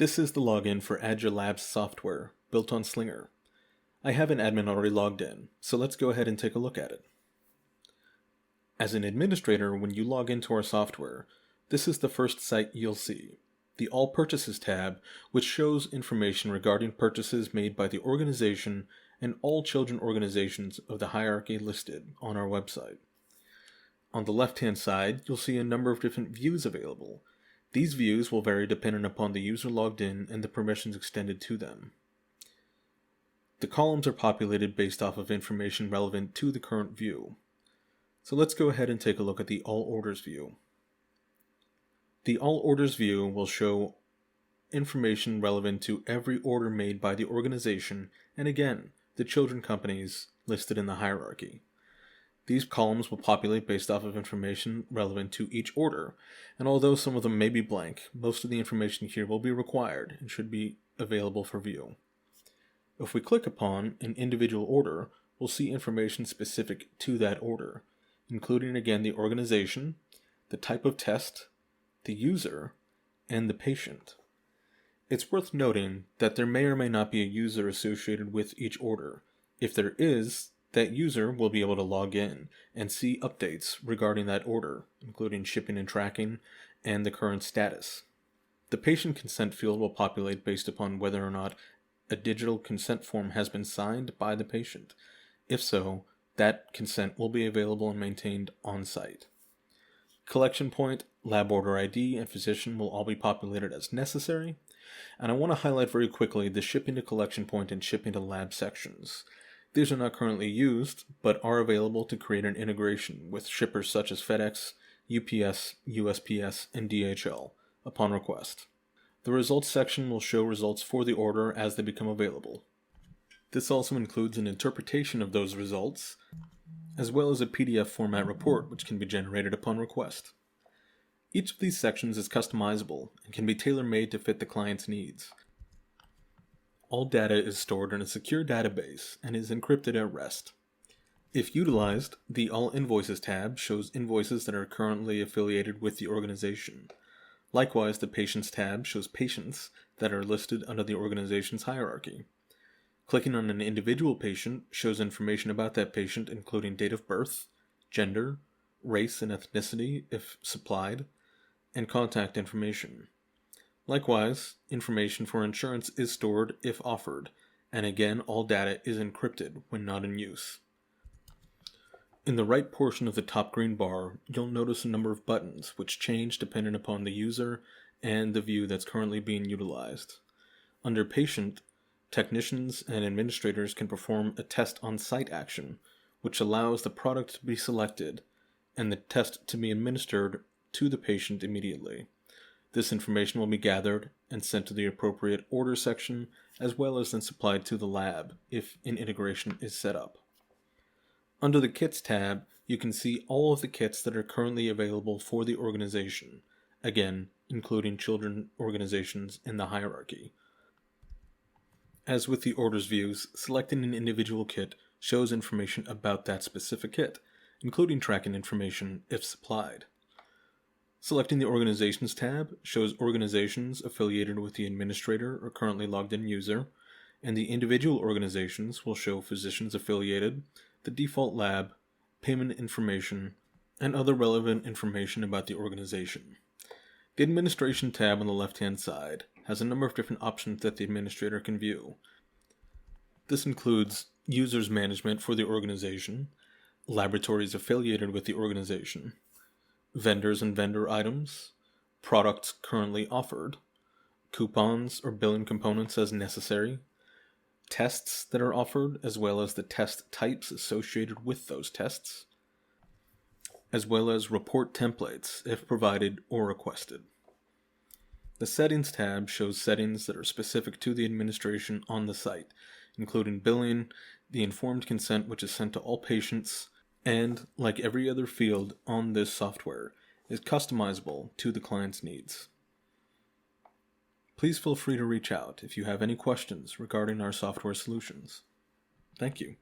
This is the login for Add Your Labs software, built on Slinger. I have an admin already logged in, so let's go ahead and take a look at it. As an administrator, when you log into our software, this is the first site you'll see, the All Purchases tab, which shows information regarding purchases made by the organization and all children organizations of the hierarchy listed on our website. On the left-hand side, you'll see a number of different views available. These views will vary depending upon the user logged in and the permissions extended to them. The columns are populated based off of information relevant to the current view. So let's go ahead and take a look at the All Orders view. The All Orders view will show information relevant to every order made by the organization and again, the children companies listed in the hierarchy. These columns will populate based off of information relevant to each order, and although some of them may be blank, most of the information here will be required and should be available for view. If we click upon an individual order, we'll see information specific to that order, including again the organization, the type of test, the user, and the patient. It's worth noting that there may or may not be a user associated with each order. If there is, that user will be able to log in and see updates regarding that order, including shipping and tracking and the current status. The patient consent field will populate based upon whether or not a digital consent form has been signed by the patient. If so, that consent will be available and maintained on site. Collection point, lab order ID, and physician will all be populated as necessary. And I want to highlight very quickly the shipping to collection point and shipping to lab sections. These are not currently used, but are available to create an integration with shippers such as FedEx, UPS, USPS, and DHL upon request. The results section will show results for the order as they become available. This also includes an interpretation of those results, as well as a PDF format report which can be generated upon request. Each of these sections is customizable and can be tailor-made to fit the client's needs. All data is stored in a secure database and is encrypted at rest. If utilized, the All Invoices tab shows invoices that are currently affiliated with the organization. Likewise, the Patients tab shows patients that are listed under the organization's hierarchy. Clicking on an individual patient shows information about that patient, including date of birth, gender, race and ethnicity if supplied, and contact information. Likewise, information for insurance is stored if offered, and again all data is encrypted when not in use. In the right portion of the top green bar, you'll notice a number of buttons which change depending upon the user and the view that's currently being utilized. Under Patient, technicians and administrators can perform a test on-site action, which allows the product to be selected and the test to be administered to the patient immediately. This information will be gathered and sent to the appropriate order section, as well as then supplied to the lab if an integration is set up. Under the Kits tab, you can see all of the kits that are currently available for the organization, again, including children organizations in the hierarchy. As with the orders views, selecting an individual kit shows information about that specific kit, including tracking information if supplied. Selecting the Organizations tab shows organizations affiliated with the administrator or currently logged in user, and the individual organizations will show physicians affiliated, the default lab, payment information, and other relevant information about the organization. The Administration tab on the left-hand side has a number of different options that the administrator can view. This includes users management for the organization, laboratories affiliated with the organization, vendors and vendor items, products currently offered, coupons or billing components as necessary, tests that are offered as well as the test types associated with those tests, as well as report templates if provided or requested. The Settings tab shows settings that are specific to the administration on the site, including billing, the informed consent which is sent to all patients, and, like every other field on this software, is customizable to the client's needs. Please feel free to reach out if you have any questions regarding our software solutions. Thank you.